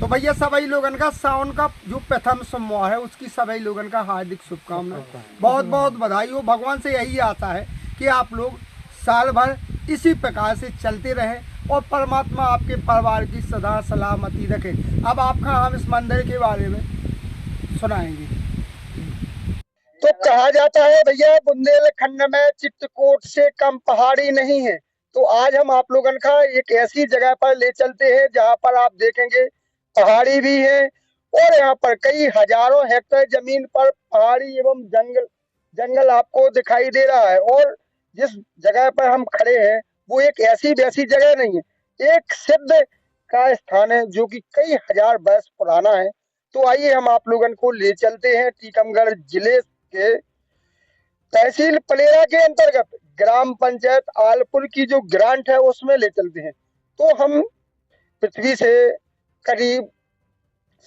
तो भैया सभी लोगन का सावन का जो प्रथम सोमवार है उसकी सभी लोगन का हार्दिक शुभकामनाएं, बहुत बहुत बधाई हो। भगवान से यही आता है कि आप लोग साल भर इसी प्रकार से चलते रहें और परमात्मा आपके परिवार की सदा सलामती रखे। अब आपका हम इस मंदिर के बारे में सुनाएंगे। तो कहा जाता है भैया बुंदेलखंड में चित्रकूट से कम पहाड़ी नहीं है। तो आज हम आप लोगन का एक ऐसी जगह पर ले चलते हैं जहां पर आप देखेंगे पहाड़ी भी है और यहाँ पर कई हजारों हेक्टेयर जमीन पर पहाड़ी एवं जंगल जंगल आपको दिखाई दे रहा है। और जिस जगह पर हम खड़े हैं वो एक ऐसी वैसी जगह नहीं है, एक सिद्ध का स्थान है जो कि कई हजार वर्ष पुराना है। तो आइए हम आप लोगन को ले चलते हैं टीकमगढ़ जिले के तहसील पलेरा के अंतर्गत ग्राम पंचायत आलपुर की जो ग्रांट है उसमें ले चलते हैं। तो हम पृथ्वी से करीब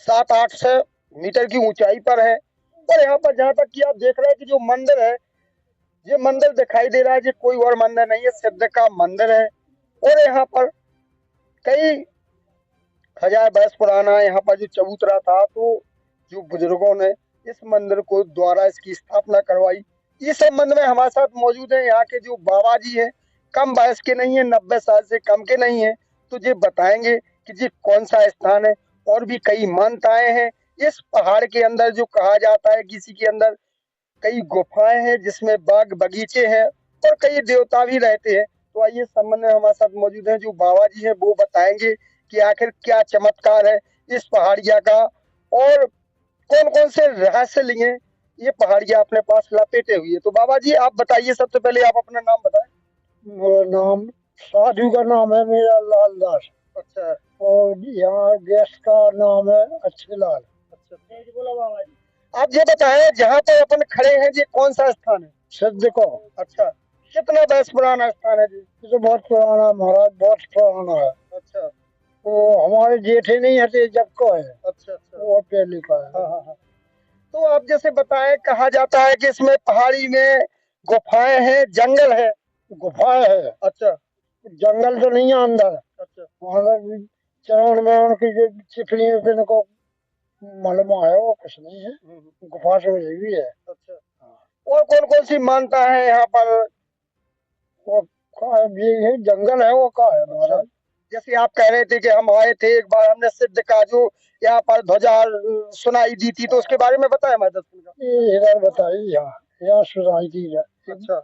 700-800 मीटर की ऊंचाई पर है और यहाँ पर जहाँ तक कि आप देख रहे हैं कि जो मंदिर है, ये मंदिर दिखाई दे रहा है, ये कोई और मंदिर नहीं है, सिद्ध का मंदिर है। और यहाँ पर कई हजार वर्ष पुराना यहाँ पर जो चबूतरा था, तो जो बुजुर्गों ने इस मंदिर को द्वारा इसकी स्थापना करवाई। इस संबंध में हमारे साथ मौजूद है यहाँ के जो बाबा जी है, कम वयस के नहीं है, 90 साल से कम के नहीं है। तो ये बताएंगे कि ये कौन सा स्थान है और भी कई मान्यताएं हैं इस पहाड़ के अंदर। जो कहा जाता है किसी के अंदर कई गुफाएं हैं जिसमें बाग बगीचे हैं और कई देवता भी रहते हैं। तो आइए संबंध में हमारे साथ मौजूद है जो बाबा जी है, वो बताएंगे कि आखिर क्या चमत्कार है इस पहाड़िया का और कौन कौन से रहस्य लिए ये पहाड़ियां अपने पास लपेटे हुई है। तो बाबा जी आप बताइए, सबसे पहले आप अपना नाम बताएं। मेरा नाम साधु का नाम है मेरा लाल दास। अच्छा, और यहाँ गेस्ट का नाम है अच्छे लाल। अच्छा, बोलो बाबा जी। आप ये बताएं जहाँ पर अपन खड़े हैं ये कौन सा स्थान है? सिद्ध को। अच्छा, कितना वर्ष पुराना स्थान है जी? ये तो बहुत पुराना महाराज, बहुत पुराना है। अच्छा, वो हमारे जेठे नहीं हटे जब को है। अच्छा, अच्छा, वो पहले का है। हाँ, हाँ, हाँ। तो आप जैसे बताएं, कहा जाता है कि इसमें पहाड़ी में गुफाएं हैं, जंगल है। गुफाएं है। अच्छा, जंगल तो नहीं है अंदर। अच्छा, अंदर चरण में उनकी जो चिपली में को मलमा है वो कुछ नहीं है। गुफा से हुई है। अच्छा। और कौन कौन सी मान्यता है यहाँ पर? वो का ये है जंगल है, वो का है महाराज। जैसे आप कह रहे थे कि हम आए थे एक बार, हमने सिद्ध का जो यहाँ पर ध्वजा सुनाई दी थी, तो उसके बारे में बताया मैं दर्शन का। ये इधर बताइए, यहाँ सुनाई थी। अच्छा,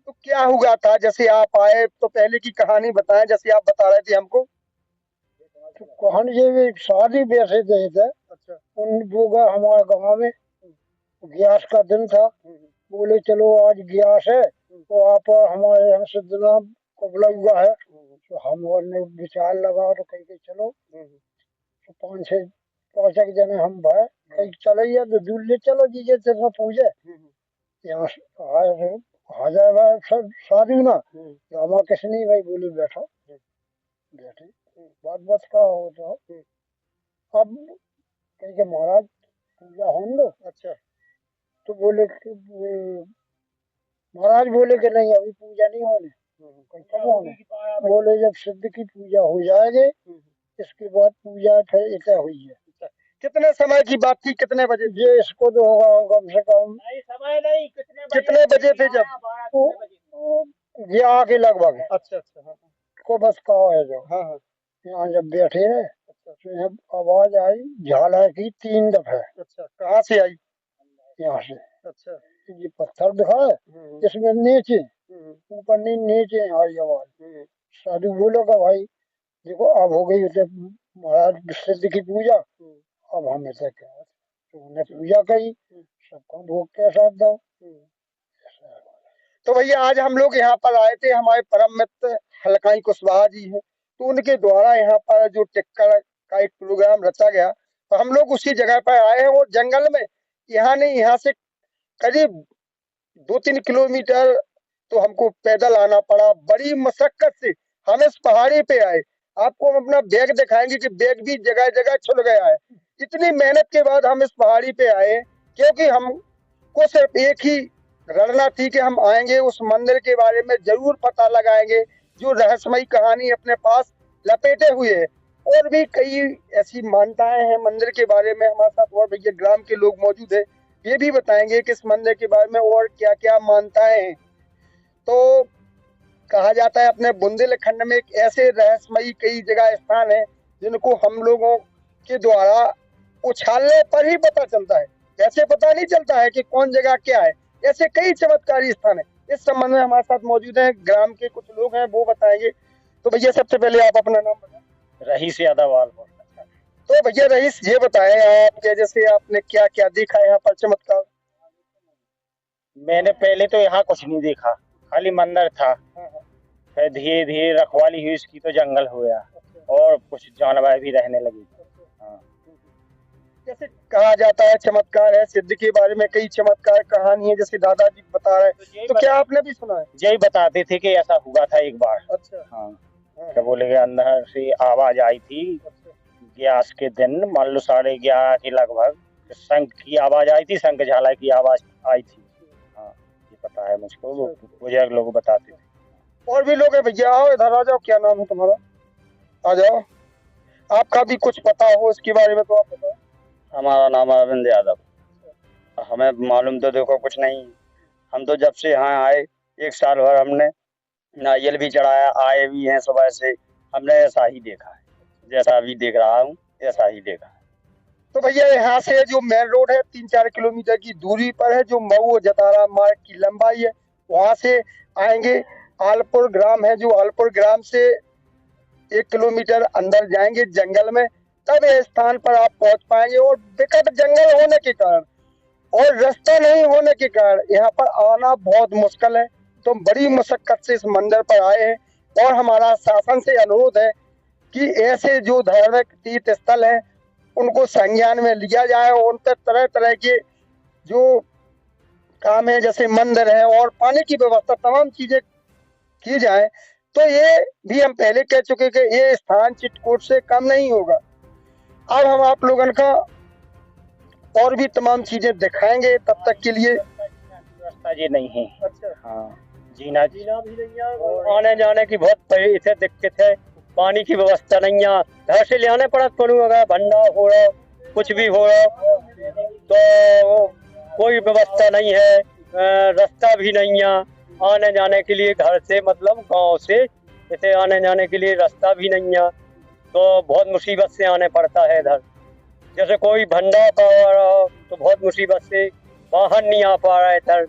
तो क्या हुआ था जैसे आप आए? तो पहले की कहानी बताएं जैसे आप बता रहे थे हमको। तो कहानी ये शादी वैसे गए थे। अच्छा, उन वो गए हमारे गाँव में, ग्यास का दिन था। बोले चलो आज ग्यास है तो आप हमारे यहाँ सिद्धनाथ को बुला हुआ है। तो हमने विचार लगा तो कहीं चलो। तो 5-6 जने हम भाई कहीं चले तो दूर ले चलो जी, ये तेरे पूजे यहाँ आए हजार बार सब शादी ना। तो हमारा किसी नहीं भाई, बोले बैठो बैठे बात बात का हो। तो अब कहीं के महाराज पूजा होने दो। अच्छा, तो बोले कि महाराज बोले कि नहीं अभी पूजा नहीं होने। कब होने? बोले जब सिद्ध की पूजा हो जाएगी इसके बाद पूजा फिर इतना हुई है। कितने समय की बात थी, कितने बजे? ये इसको तो होगा कम से कम समय नहीं, कितने बजे थे जब? ये आके लगभग अच्छा, अच्छा, हाँ, को बस कहा है जो हाँ, हाँ, यहाँ जब बैठे रहे तो जब आवाज आई झाला की 3 दफे। अच्छा, कहाँ से आई? यहाँ से। अच्छा, ये पत्थर दिखा है इसमें नीचे, ऊपर नहीं नीचे आई आवाज। साधु बोलो का भाई देखो अब हो गई उसे महाराज सिद्ध की पूजा, अब हम ऐसे क्या। तो उन्हें पूजा करी, सबको भोग के साथ दो। तो भैया आज हम लोग यहाँ पर आए थे, हमारे परम मित्र हलकाई कुशवाहा जी हैं, तो उनके द्वारा यहाँ पर जो टिक्कर का एक प्रोग्राम रचा गया, तो हम लोग उसी जगह पर आए हैं। वो जंगल में यहाँ नहीं, यहाँ से करीब 2-3 किलोमीटर तो हमको पैदल आना पड़ा, बड़ी मशक्कत से हम इस पहाड़ी पे आए। आपको हम अपना बैग दिखाएंगे कि बैग भी जगह जगह छुल गया है। इतनी मेहनत के बाद हम इस पहाड़ी पे आए क्योंकि हमको सिर्फ एक ही रणना थी कि हम आएंगे, उस मंदिर के बारे में जरूर पता लगाएंगे जो रहस्यमयी कहानी अपने पास लपेटे हुए है। और भी कई ऐसी मान्यताएं हैं मंदिर के बारे में। हमारे साथ और भैया ग्राम के लोग मौजूद है, ये भी बताएंगे कि इस मंदिर के बारे में और क्या क्या मान्यताएं हैं। तो कहा जाता है अपने बुंदेलखंड में एक ऐसे रहस्यमयी कई जगह स्थान है जिनको हम लोगों के द्वारा उछालने पर ही पता चलता है, ऐसे पता नहीं चलता है कि कौन जगह क्या है। ऐसे कई चमत्कारी स्थान है। इस संबंध में हमारे साथ मौजूद हैं ग्राम के कुछ लोग हैं, वो बताएंगे। तो भैया सबसे पहले आप अपना नाम बताएं। रईस यादव। तो भैया रईस ये बताएं आप कि जैसे आपने क्या क्या देखा यहाँ पर चमत्कार। मैंने पहले तो यहाँ कुछ नहीं देखा, खाली मंदिर था। फिर धीरे धीरे रखवाली हुई इसकी तो जंगल हो गया और कुछ जानवर भी रहने लगे। हाँ। जैसे कहा जाता है चमत्कार है, सिद्ध के बारे में कई चमत्कार कहानी है, जैसे दादाजी बता रहे हैं, तो क्या आपने भी सुना है? यही बताते थे कि ऐसा हुआ था एक बार। अच्छा। हाँ। तो बोले कि अंदर से आवाज आई थी, ग्यास के दिन मान लो 11:30 के लगभग शंख की आवाज आई थी, शंख झाला की आवाज आई थी। हाँ, ये पता है मुझको, वो बुजुर्ग लोग बताते थे। और भी लोग हैं भैया, आओ इधर आ जाओ। क्या नाम है तुम्हारा? आ जाओ, आपका भी कुछ पता हो इसके बारे में तो आप बताओ। हमारा नाम अरविंद यादव। हमें मालूम तो देखो कुछ नहीं, हम तो जब से यहाँ आए 1 साल भर हमने नारियल भी चढ़ाया, आए भी हैं सुबह से, हमने ऐसा ही देखा है, जैसा अभी देख रहा हूँ ऐसा ही देखा है। तो भैया यहाँ से जो मेन रोड है 3-4 किलोमीटर की दूरी पर है, जो मऊ जतारा मार्ग की लंबाई है, वहां से आएंगे। आलपुर ग्राम है, जो आलपुर ग्राम से 1 किलोमीटर अंदर जाएंगे जंगल में, तब इस स्थान पर आप पहुंच पाएंगे। और विकट जंगल होने के कारण और रास्ता नहीं होने के कारण यहाँ पर आना बहुत मुश्किल है। तो बड़ी मुशक्कत से इस मंदिर पर आए हैं और हमारा शासन से अनुरोध है कि ऐसे जो धार्मिक तीर्थ स्थल हैं उनको संज्ञान में लिया जाए और उन पर तरह तरह के जो काम है, जैसे मंदिर है और पानी की व्यवस्था, तमाम चीजें की जाए। तो ये भी हम पहले कह चुके कि ये स्थान चित्रकूट से कम नहीं होगा। अब हम आप लोगों का और भी तमाम चीजें दिखाएंगे, तब तक के लिए व्यवस्था जी नहीं है। अच्छा। हाँ, जीना भी नहीं है और आने जाने की बहुत बड़ी इसे दिक्कत है, पानी की व्यवस्था नहीं है। घर से ले आने पड़ा करूँ, अगर भंडार हो रहा कुछ भी हो रहा तो कोई व्यवस्था नहीं है, रास्ता भी नहीं है आने जाने के लिए। घर से मतलब गांव से इसे आने जाने के लिए रास्ता भी नहीं है, तो बहुत मुसीबत से आने पड़ता है इधर। जैसे कोई भंडार का रहा तो बहुत मुसीबत से बाहर नहीं आ पा रहा है इधर,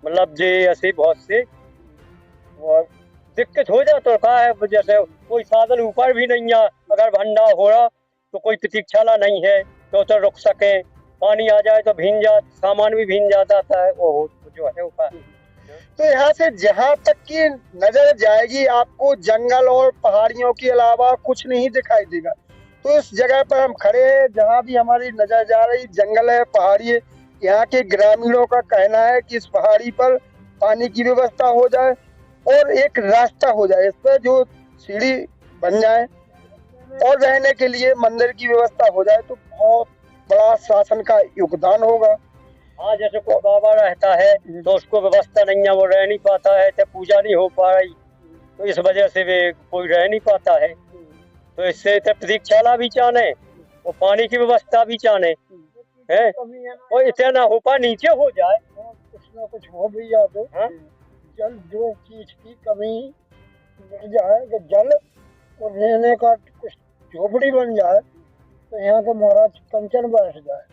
मतलब जे ऐसे बहुत से दिक्कत हो जाए। तो कहा है जैसे कोई साधन ऊपर भी नहीं है, अगर भंडार हो रहा तो कोई प्रतीक्षाला नहीं है तो रुक सके, पानी आ जाए तो भीग जा, सामान भी भीग जाता है, वो जो है ऊपर। तो यहाँ से जहाँ तक की नजर जाएगी आपको जंगल और पहाड़ियों के अलावा कुछ नहीं दिखाई देगा। तो इस जगह पर हम खड़े हैं जहाँ भी हमारी नजर जा रही जंगल है, पहाड़ी है। यहाँ के ग्रामीणों का कहना है कि इस पहाड़ी पर पानी की व्यवस्था हो जाए और एक रास्ता हो जाए, इस पर जो सीढ़ी बन जाए और रहने के लिए मंदिर की व्यवस्था हो जाए, तो बहुत बड़ा शासन का योगदान होगा। हाँ, जैसे कोई बाबा रहता है तो उसको व्यवस्था नहीं है, वो रह नहीं पाता है, तो पूजा नहीं हो पा रही, तो इस वजह से वे कोई रह नहीं पाता है। तो इससे प्रतीक्षाला भी चाहने और पानी की व्यवस्था भी चाहने है, और इतना ना हो पा नीचे हो जाए, कुछ ना कुछ हो भी जाए तो जल जो चीज की कमी मिल जाए, कि जल और रहने का कुछ झोपड़ी बन जाए तो यहाँ तो महाराज कंचन बैठ जाए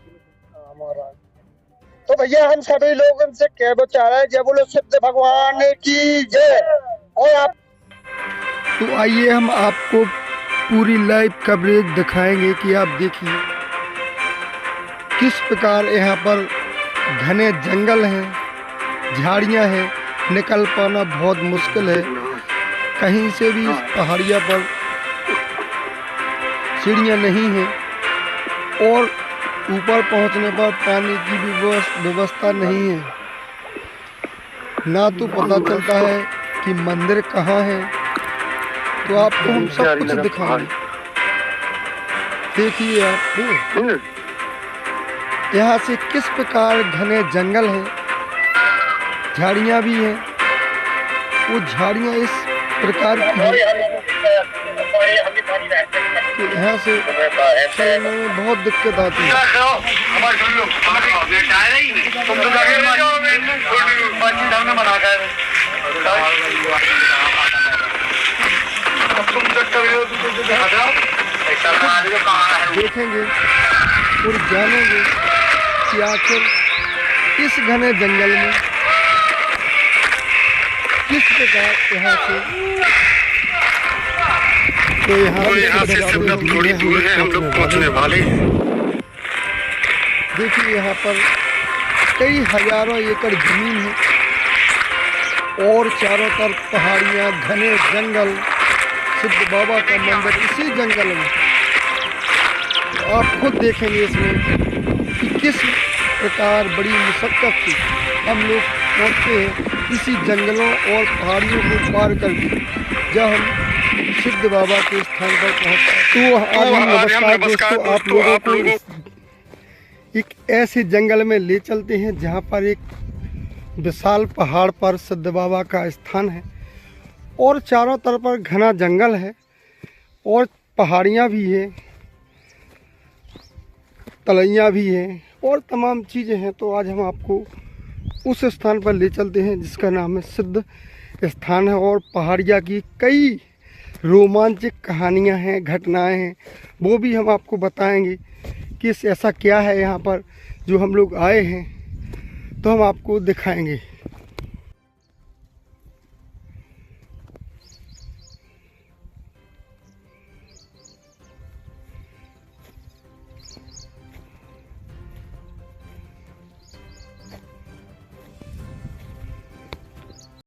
महाराज। तो भैया हम सभी लोग उनसे कह चाह रहे हैं, जय बोलो सिद्ध भगवान की जय। और आप तो आइए हम आपको पूरी लाइव कवरेज दिखाएंगे कि आप देखिए किस प्रकार यहाँ पर घने जंगल हैं, झाड़ियाँ हैं, निकल पाना बहुत मुश्किल है। कहीं से भी इस पहाड़िया पर सीढ़ियाँ नहीं हैं और ऊपर पहुंचने पर पानी की भी व्यवस्था नहीं है। ना तो पता चलता है कि मंदिर कहाँ है। तो आपको हम सब कुछ दिखाएंगे। देखिए आप यहाँ से किस प्रकार घने जंगल है, झाड़ियाँ भी हैं। वो झाड़ियाँ इस प्रकार की हैं देखिए यहाँ से चलने में बहुत दिक्कत आती है। देखेंगे और जानेंगे कि आखिर इस घने जंगल में किस प्रकार यहाँ से तो यहाँ से सिर्फ थोड़ी दूर है हम लोग पहुँचने वाले। देखिए यहाँ पर कई हजारों एकड़ जमीन है और चारों तरफ पहाड़ियाँ, घने जंगल, सिद्ध बाबा का मंदिर इसी जंगल में। तो आप खुद देखेंगे इसमें कि किस प्रकार बड़ी मुशक्कत से हम लोग पहुँचते हैं इसी जंगलों और पहाड़ियों को पार करके जब हम सिद्ध बाबा के स्थान पर पहुँचते। तो आज हम नमस्कार दोस्तों आप लोगों को एक ऐसे जंगल में ले चलते हैं जहाँ पर एक विशाल पहाड़ पर सिद्ध बाबा का स्थान है और चारों तरफ पर घना जंगल है और पहाड़ियाँ भी है, तलैयाँ भी हैं और तमाम चीज़ें हैं। तो आज हम आपको उस स्थान पर ले चलते हैं जिसका नाम है सिद्ध स्थान है और पहाड़िया की कई रोमांचक कहानियां हैं, घटनाएं हैं, वो भी हम आपको बताएंगे कि ऐसा क्या है यहाँ पर जो हम लोग आए हैं तो हम आपको दिखाएंगे।